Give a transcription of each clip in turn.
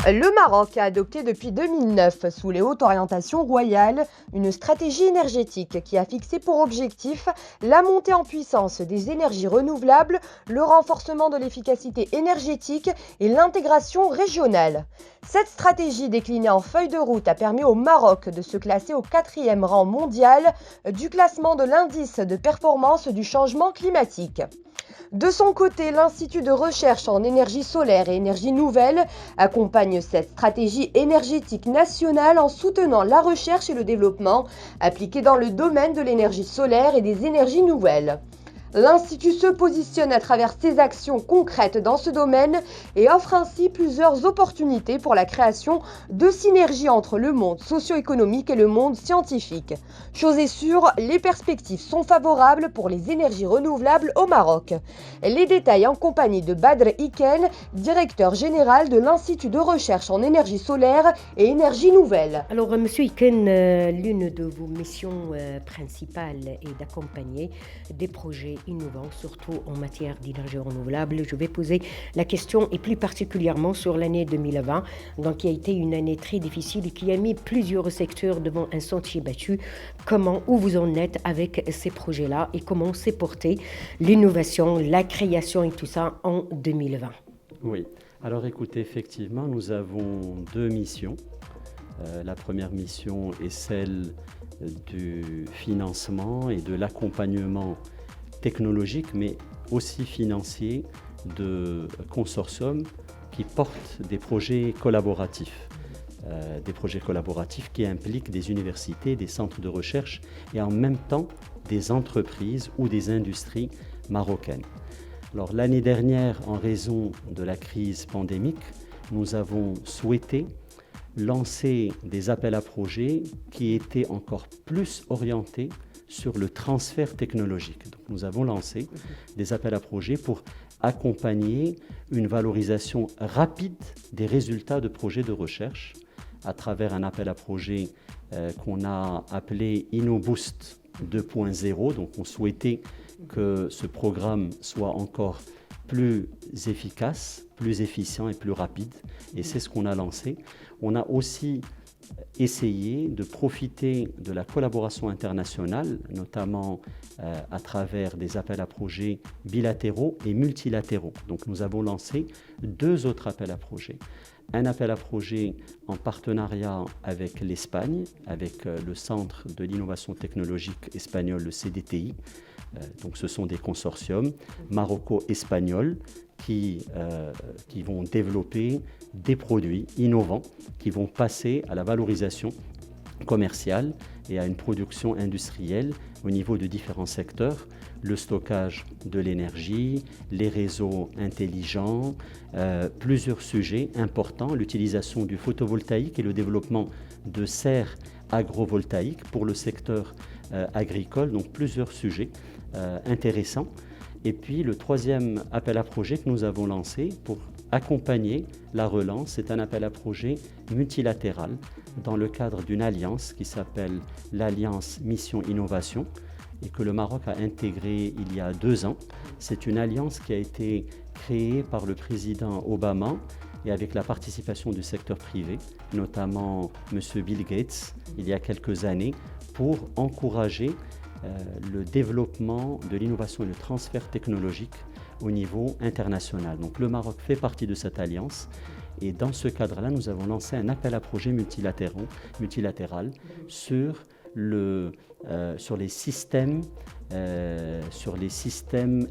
Le Maroc a adopté depuis 2009, sous les hautes orientations royales, une stratégie énergétique qui a fixé pour objectif la montée en puissance des énergies renouvelables, le renforcement de l'efficacité énergétique et l'intégration régionale. Cette stratégie déclinée en feuille de route a permis au Maroc de se classer au 4e rang mondial du classement de l'indice de performance du changement climatique. De son côté, l'Institut de recherche en énergie solaire et énergie nouvelle accompagne cette stratégie énergétique nationale en soutenant la recherche et le développement appliqués dans le domaine de l'énergie solaire et des énergies nouvelles. L'Institut se positionne à travers ses actions concrètes dans ce domaine et offre ainsi plusieurs opportunités pour la création de synergies entre le monde socio-économique et le monde scientifique. Chose est sûre, les perspectives sont favorables pour les énergies renouvelables au Maroc. Les détails en compagnie de Badr Iken, directeur général de l'Institut de recherche en énergie solaire et énergie nouvelle. Alors, Monsieur Iken, l'une de vos missions principales est d'accompagner des projets innovants, surtout en matière d'énergie renouvelable. Je vais poser la question, et plus particulièrement sur l'année 2020, donc qui a été une année très difficile et qui a mis plusieurs secteurs devant un sentier battu. Où vous en êtes avec ces projets-là et comment s'est portée l'innovation, la création et tout ça en 2020? Oui, alors écoutez, effectivement, nous avons deux missions. La première mission est celle du financement et de l'accompagnement technologique, mais aussi financier de consortiums qui portent des projets collaboratifs. Des projets collaboratifs qui impliquent des universités, des centres de recherche et en même temps des entreprises ou des industries marocaines. Alors, l'année dernière, en raison de la crise pandémique, nous avons souhaité lancer des appels à projets qui étaient encore plus orientés sur le transfert technologique. Donc, nous avons lancé des appels à projets pour accompagner une valorisation rapide des résultats de projets de recherche à travers un appel à projet qu'on a appelé InnoBoost 2.0. Donc, on souhaitait que ce programme soit encore plus efficace, plus efficient et plus rapide. Et c'est ce qu'on a lancé. On a aussi essayé de profiter de la collaboration internationale, notamment à travers des appels à projets bilatéraux et multilatéraux. Donc nous avons lancé deux autres appels à projets. Un appel à projet en partenariat avec l'Espagne, avec le Centre de l'innovation technologique espagnol, le CDTI. Donc ce sont des consortiums maroco-espagnols qui vont développer des produits innovants qui vont passer à la valorisation commerciale et à une production industrielle au niveau de différents secteurs, le stockage de l'énergie, les réseaux intelligents, plusieurs sujets importants, l'utilisation du photovoltaïque et le développement de serres agrovoltaïques pour le secteur agricole, donc plusieurs sujets intéressants. Et puis le troisième appel à projet que nous avons lancé pour accompagner la relance, c'est un appel à projet multilatéral dans le cadre d'une alliance qui s'appelle l'Alliance Mission Innovation et que le Maroc a intégrée il y a 2 ans. C'est une alliance qui a été créée par le président Obama et avec la participation du secteur privé, notamment M. Bill Gates, il y a quelques années, pour encourager le développement de l'innovation et le transfert technologique au niveau international. Donc le Maroc fait partie de cette alliance et dans ce cadre-là, nous avons lancé un appel à projet multilatéral sur les systèmes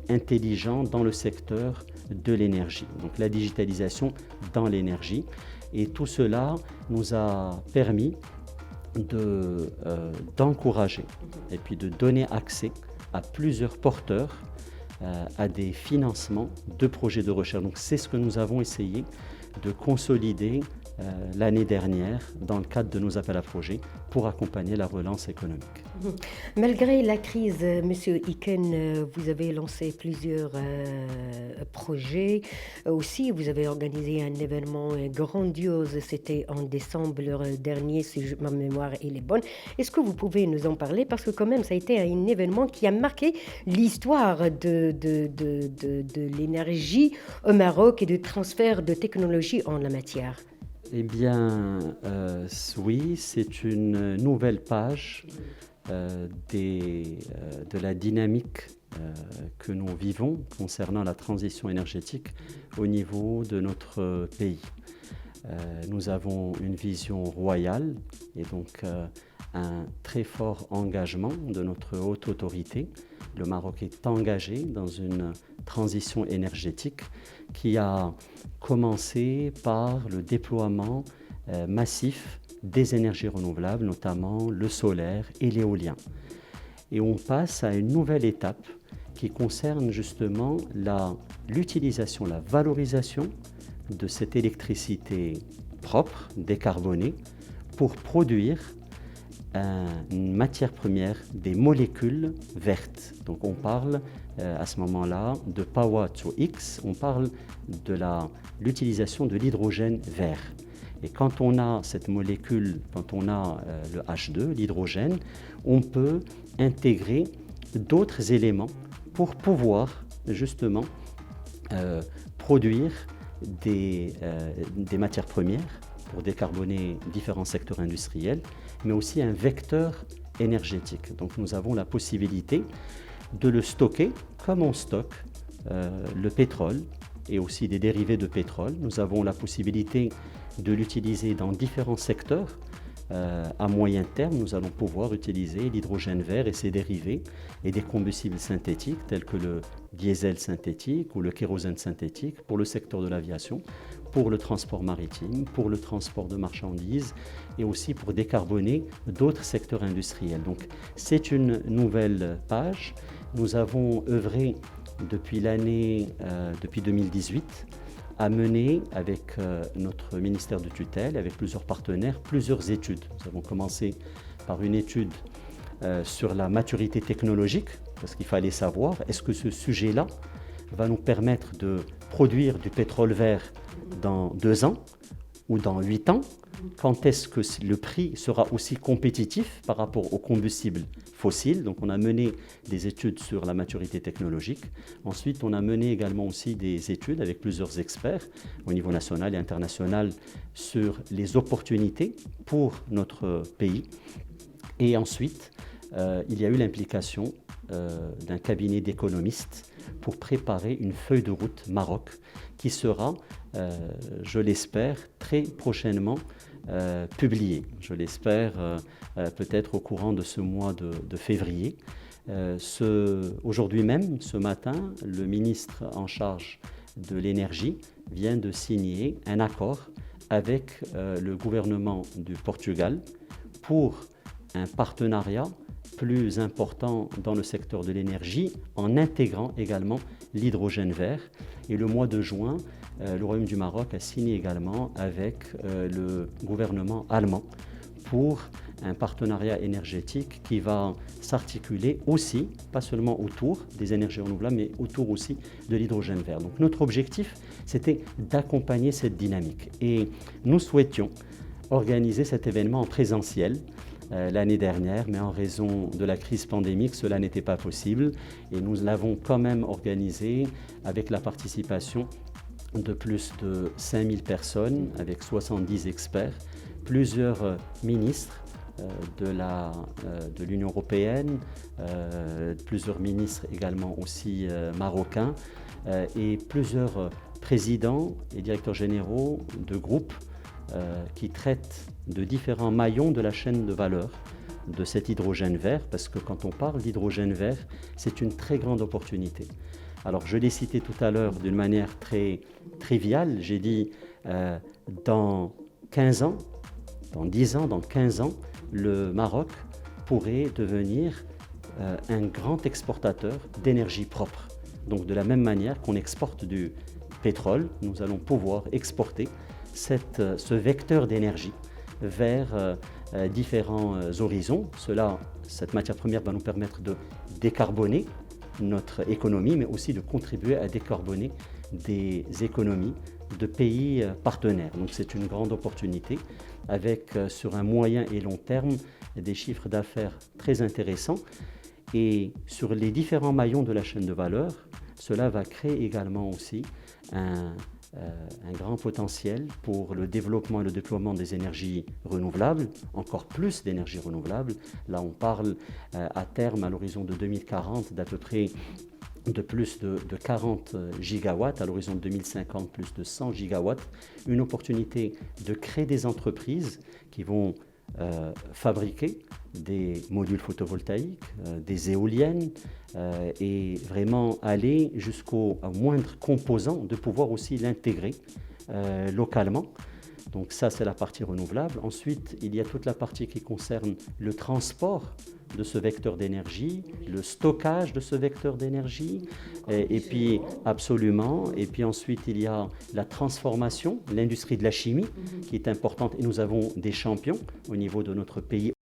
intelligents dans le secteur de l'énergie. Donc la digitalisation dans l'énergie. Et tout cela nous a permis d'encourager et puis de donner accès à plusieurs porteurs à des financements de projets de recherche. Donc c'est ce que nous avons essayé de consolider l'année dernière dans le cadre de nos appels à projets pour accompagner la relance économique. Malgré la crise, Monsieur Iken, vous avez lancé plusieurs projets. Aussi, vous avez organisé un événement grandiose, c'était en décembre dernier, si ma mémoire est bonne. Est-ce que vous pouvez nous en parler? Parce que quand même, ça a été un événement qui a marqué l'histoire de l'énergie au Maroc et du transfert de technologie en la matière. Eh bien, oui, c'est une nouvelle page de la dynamique que nous vivons concernant la transition énergétique au niveau de notre pays. Nous avons une vision royale et donc un très fort engagement de notre haute autorité. Le Maroc est engagé dans une transition énergétique qui a commencé par le déploiement massif des énergies renouvelables, notamment le solaire et l'éolien. Et on passe à une nouvelle étape qui concerne justement l'utilisation, la valorisation de cette électricité propre, décarbonée, pour produire une matière première, des molécules vertes. Donc on parle à ce moment-là de Power to X, on parle de l'utilisation de l'hydrogène vert. Et quand on a cette molécule, quand on a le H2, l'hydrogène, on peut intégrer d'autres éléments pour pouvoir justement produire des matières premières pour décarboner différents secteurs industriels, mais aussi un vecteur énergétique. Donc nous avons la possibilité de le stocker comme on stocke le pétrole et aussi des dérivés de pétrole. Nous avons la possibilité de l'utiliser dans différents secteurs. À moyen terme, nous allons pouvoir utiliser l'hydrogène vert et ses dérivés et des combustibles synthétiques tels que le diesel synthétique ou le kérosène synthétique pour le secteur de l'aviation, pour le transport maritime, pour le transport de marchandises et aussi pour décarboner d'autres secteurs industriels. Donc c'est une nouvelle page. Nous avons œuvré depuis 2018 à mener avec notre ministère de tutelle, avec plusieurs partenaires, plusieurs études. Nous avons commencé par une étude sur la maturité technologique, parce qu'il fallait savoir, est-ce que ce sujet-là va nous permettre de produire du pétrole vert dans 2 ans ou dans 8 ans? Quand est-ce que le prix sera aussi compétitif par rapport aux combustibles fossiles? Donc on a mené des études sur la maturité technologique. Ensuite, on a mené également aussi des études avec plusieurs experts au niveau national et international sur les opportunités pour notre pays. Et ensuite, il y a eu l'implication d'un cabinet d'économistes pour préparer une feuille de route Maroc qui sera, je l'espère, très prochainement publiée. Je l'espère peut-être au courant de ce mois de février. Aujourd'hui même, ce matin, le ministre en charge de l'énergie vient de signer un accord avec le gouvernement du Portugal pour un partenariat plus important dans le secteur de l'énergie en intégrant également l'hydrogène vert. Et le mois de juin, le Royaume du Maroc a signé également avec le gouvernement allemand pour un partenariat énergétique qui va s'articuler aussi, pas seulement autour des énergies renouvelables, mais autour aussi de l'hydrogène vert. Donc notre objectif, c'était d'accompagner cette dynamique. Et nous souhaitions organiser cet événement en présentiel l'année dernière, mais en raison de la crise pandémique, cela n'était pas possible. Et nous l'avons quand même organisé avec la participation de plus de 5000 personnes, avec 70 experts, plusieurs ministres de l'Union européenne, plusieurs ministres également aussi marocains, et plusieurs présidents et directeurs généraux de groupes qui traitent de différents maillons de la chaîne de valeur de cet hydrogène vert, parce que quand on parle d'hydrogène vert, c'est une très grande opportunité. Alors je l'ai cité tout à l'heure d'une manière très triviale, j'ai dit dans 15 ans, dans 10 ans, dans 15 ans, le Maroc pourrait devenir un grand exportateur d'énergie propre. Donc de la même manière qu'on exporte du pétrole, nous allons pouvoir exporter ce vecteur d'énergie vers différents horizons. Cette matière première va nous permettre de décarboner notre économie, mais aussi de contribuer à décarboner des économies de pays partenaires. Donc c'est une grande opportunité avec sur un moyen et long terme des chiffres d'affaires très intéressants. Et sur les différents maillons de la chaîne de valeur, cela va créer également aussi un grand potentiel pour le développement et le déploiement des énergies renouvelables, encore plus d'énergies renouvelables. Là, on parle à terme, à l'horizon de 2040, d'à peu près de plus de 40 gigawatts, à l'horizon de 2050, plus de 100 gigawatts. Une opportunité de créer des entreprises qui vont fabriquer des modules photovoltaïques, des éoliennes et vraiment aller jusqu'au moindre composant, de pouvoir aussi l'intégrer localement. Donc ça, c'est la partie renouvelable. Ensuite, il y a toute la partie qui concerne le transport de ce vecteur d'énergie, le stockage de ce vecteur d'énergie, et puis absolument. Et puis ensuite, il y a la transformation, l'industrie de la chimie qui est importante. Et nous avons des champions au niveau de notre pays